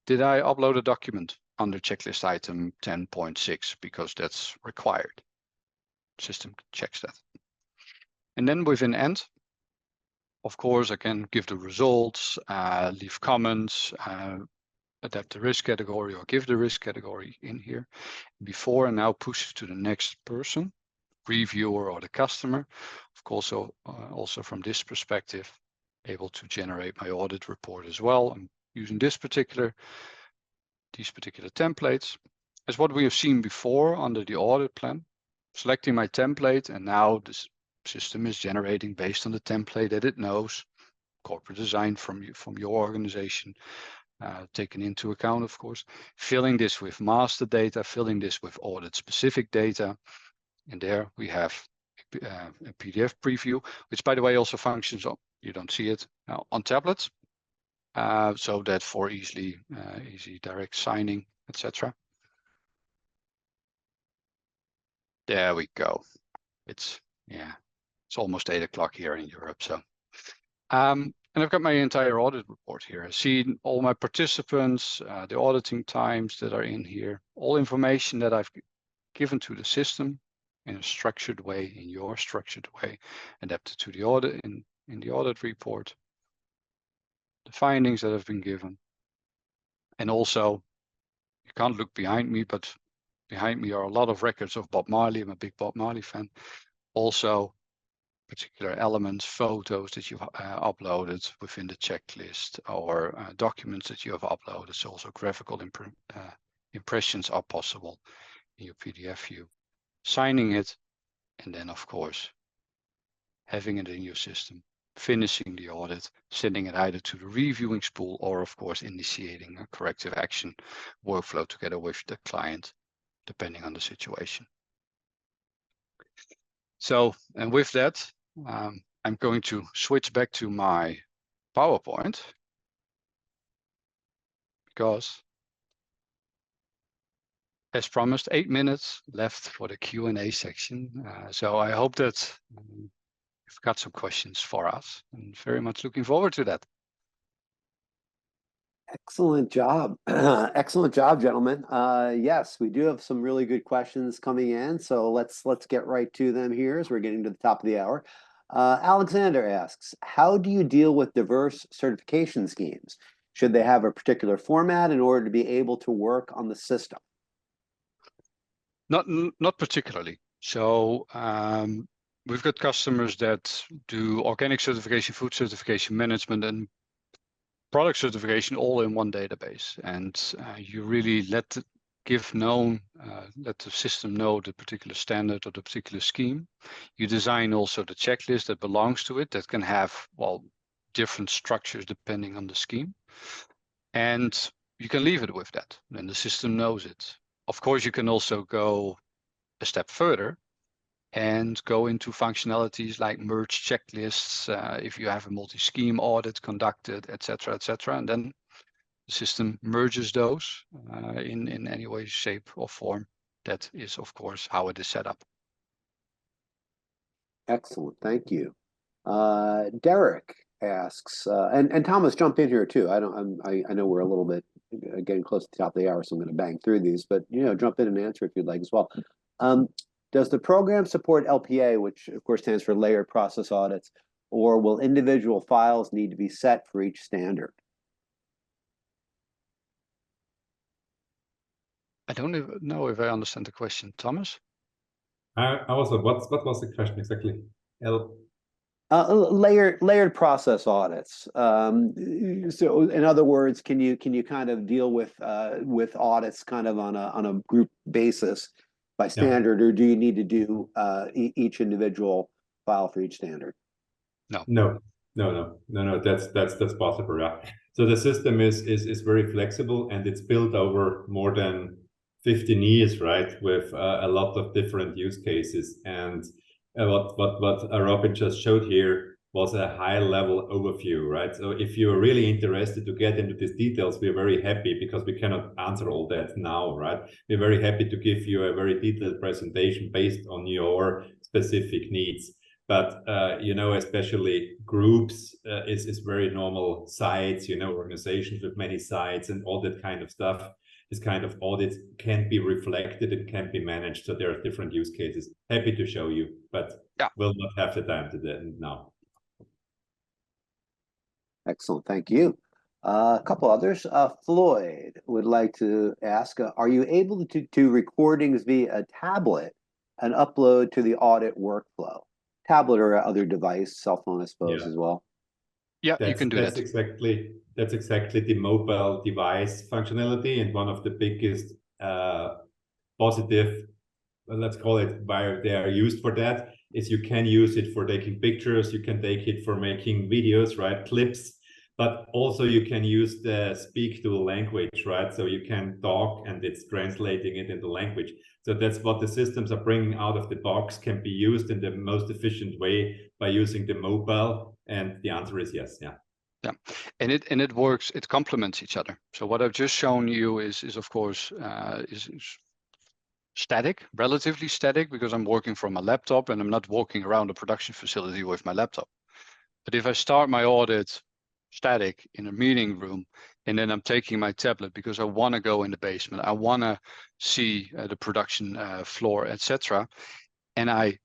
Did I upload a document under checklist item 10.6 because that's required? System checks that. And then within end, of course, I can give the results, leave comments, adapt the risk category or give the risk category in here before and now push it to the next person, reviewer or the customer. Of course, also from this perspective, able to generate my audit report as well. I'm using these particular templates as what we have seen before under the audit plan, selecting my template, and now this system is generating based on the template that it knows, corporate design from your organization, taken into account, of course, filling this with master data, filling this with audit specific data. And there we have a PDF preview, which by the way also functions on, you don't see it now, on tablets, so that for easy direct signing, etc. There we go. It's almost 8 o'clock here in Europe. So, and I've got my entire audit report here. I see all my participants, the auditing times that are in here, all information that I've given to the system in a structured way, in your structured way, adapted to the audit in the audit report, the findings that have been given. And also, you can't look behind me, but behind me are a lot of records of Bob Marley. I'm a big Bob Marley fan. Also, particular elements, photos that you've uploaded within the checklist, or documents that you have uploaded. So also graphical impressions are possible in your PDF view. Signing it, and then of course, having it in your system, finishing the audit, sending it either to the reviewing spool or of course initiating a corrective action workflow together with the client, depending on the situation. So, and with that, I'm going to switch back to my PowerPoint because, as promised, 8 minutes left for the Q&A section. So I hope that you've got some questions for us, and very much looking forward to that. Excellent job. Excellent job, gentlemen. Yes, we do have some really good questions coming in. So let's get right to them here as we're getting to the top of the hour. Alexander asks, how do you deal with diverse certification schemes? Should they have a particular format in order to be able to work on the system? Not particularly. So we've got customers that do organic certification, food certification, management, and product certification all in one database. And you really let the system know the particular standard or the particular scheme. You design also the checklist that belongs to it that can have, well, different structures depending on the scheme. And you can leave it with that, and the system knows it. Of course, you can also go a step further and go into functionalities like merge checklists, if you have a multi-scheme audit conducted, etc., etc. And then the system merges those in any way, shape, or form. That is, of course, how it is set up. Excellent, thank you. Derek asks, and Thomas, jump in here too. I know we're a little bit getting close to the top of the hour, so I'm going to bang through these, but jump in and answer if you'd like as well. Does the program support LPA, which of course stands for layered process audits, or will individual files need to be set for each standard? I don't even know if I understand the question, Thomas. I also, what was the question exactly? Layered process audits. So in other words, can you kind of deal with audits kind of on a group basis by standard, or do you need to do each individual file for each standard? No. That's possible. Yeah. So the system is very flexible, and it's built over more than 15 years, right? With a lot of different use cases. And what Robbin just showed here was a high-level overview, right? So if you're really interested to get into these details, we're very happy, because we cannot answer all that now, right? We're very happy to give you a very detailed presentation based on your specific needs. But especially groups is very normal. Sites, organizations with many sites and all that kind of stuff. This kind of audits can be reflected and can be managed. So there are different use cases. Happy to show you, but will not have the time to do it now. Excellent, thank you. A couple others. Floyd would like to ask, are you able to do recordings via a tablet and upload to the audit workflow? Tablet or other device, cell phone, I suppose, as well. Yeah, you can do that's that. That's exactly the mobile device functionality, and one of the biggest positive, let's call it, why they are used for that, is you can use it for taking pictures, you can take it for making videos, right, clips, but also you can use the speak to language, right? So you can talk and it's translating it into language. So that's what the systems are bringing out of the box, can be used in the most efficient way by using the mobile. And the answer is yes, yeah. Yeah, and it works. It complements each other. So what I've just shown you is of course is static, relatively static, because I'm working from a laptop and I'm not walking around a production facility with my laptop. But if I start my audit static in a meeting room, and then I'm taking my tablet because I want to go in the basement, I want to see the production floor, etc., and I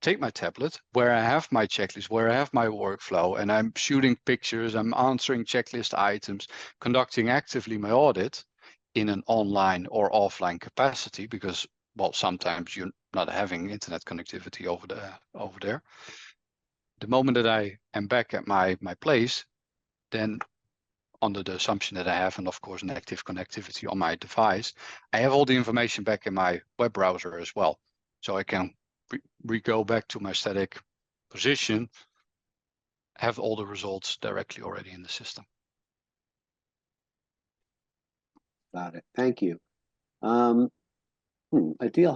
take my tablet where I have my checklist, where I have my workflow, and I'm shooting pictures, I'm answering checklist items, conducting actively my audit in an online or offline capacity, because, well, sometimes you're not having internet connectivity over there. The moment that I am back at my place, then under the assumption that I have, and of course, an active connectivity on my device, I have all the information back in my web browser as well. So I can go back to my static position, have all the results directly already in the system. Got it. Thank you. Adil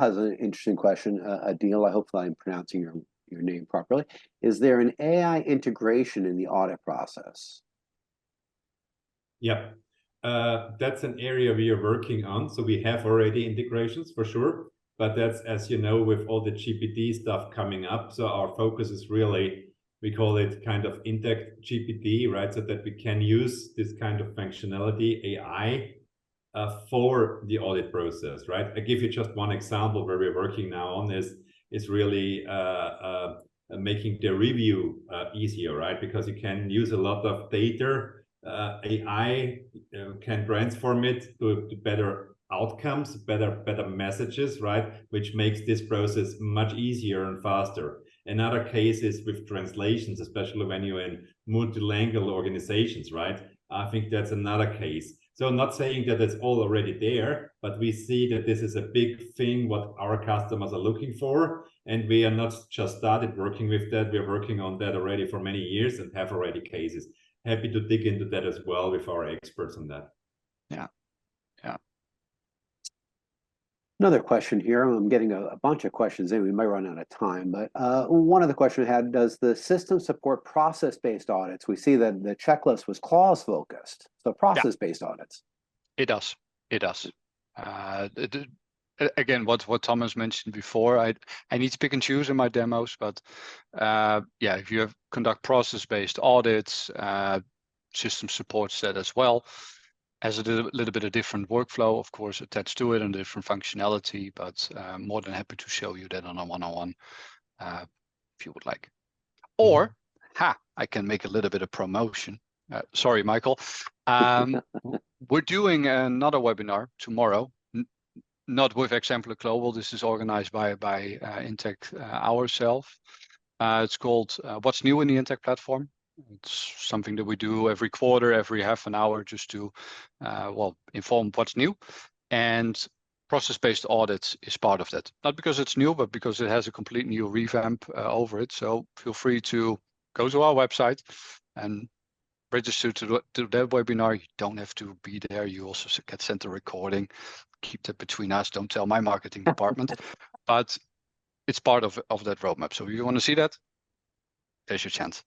has an interesting question. Adil, I hope I'm pronouncing your name properly. Is there an AI integration in the audit process? Yeah, that's an area we are working on. So we have already integrations for sure, but that's, as you know, with all the GPT stuff coming up. So our focus is really, we call it kind of intact GPT, right? So that we can use this kind of functionality, AI, for the audit process, right? I give you just one example where we're working now on is really making the review easier, right? Because you can use a lot of data. AI can transform it to better outcomes, better messages, right? Which makes this process much easier and faster. In other cases with translations, especially when you're in multilingual organizations, right? I think that's another case. So I'm not saying that it's all already there, but we see that this is a big thing what our customers are looking for. And we are not just started working with that. We're working on that already for many years and have already cases. Happy to dig into that as well with our experts on that. Yeah. Another question here. I'm getting a bunch of questions in. We might run out of time, but one of the questions we had, does the system support process-based audits? We see that the checklist was clause-focused, so process-based audits. It does. Again, what Thomas mentioned before, I need to pick and choose in my demos, but yeah, if you conduct process-based audits, system supports that as well. Has a little bit of different workflow, of course, attached to it and different functionality, but more than happy to show you that on a one-on-one if you would like. Or, I can make a little bit of promotion. Sorry, Michael. We're doing another webinar tomorrow, not with Exemplar Global. This is organized by Intact ourselves. It's called What's New in the Intact Platform. It's something that we do every quarter, every half an hour, just to inform what's new. And process-based audits is part of that. Not because it's new, but because it has a complete new revamp over it. So feel free to go to our website and register to that webinar. You don't have to be there. You also get sent a recording. Keep that between us. Don't tell my marketing department. But it's part of that roadmap. So if you want to see that, there's your chance.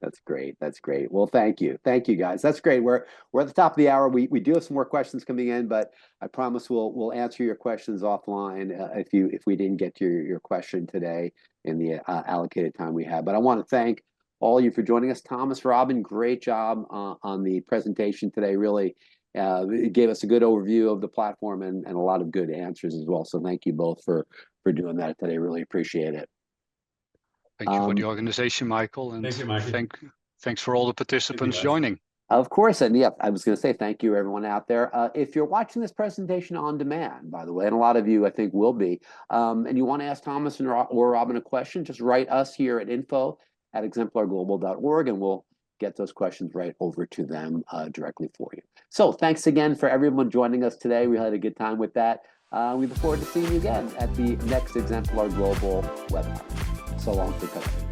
That's great. That's great. Well, thank you. Thank you, guys. That's great. We're at the top of the hour. We do have some more questions coming in, but I promise we'll answer your questions offline if we didn't get to your question today in the allocated time we have. But I want to thank all of you for joining us. Thomas, Robbin, great job on the presentation today. Really it gave us a good overview of the platform and a lot of good answers as well. So thank you both for for doing that today. Really appreciate it. Thank you for the organization, Michael, and Thank you, Michael. thanks for all the participants guys. joining. Of course, and yeah, I was going to say thank you everyone out there. If you're watching this presentation on demand, by the way, and a lot of you I think will be, and you want to ask Thomas or Robbin a question, just write us here at info@exemplarglobal.org, and we'll get those questions right over to them directly for you. So thanks again for everyone joining us today. We had a good time with that. We look forward to seeing you again at the next Exemplar Global webinar. So long for today.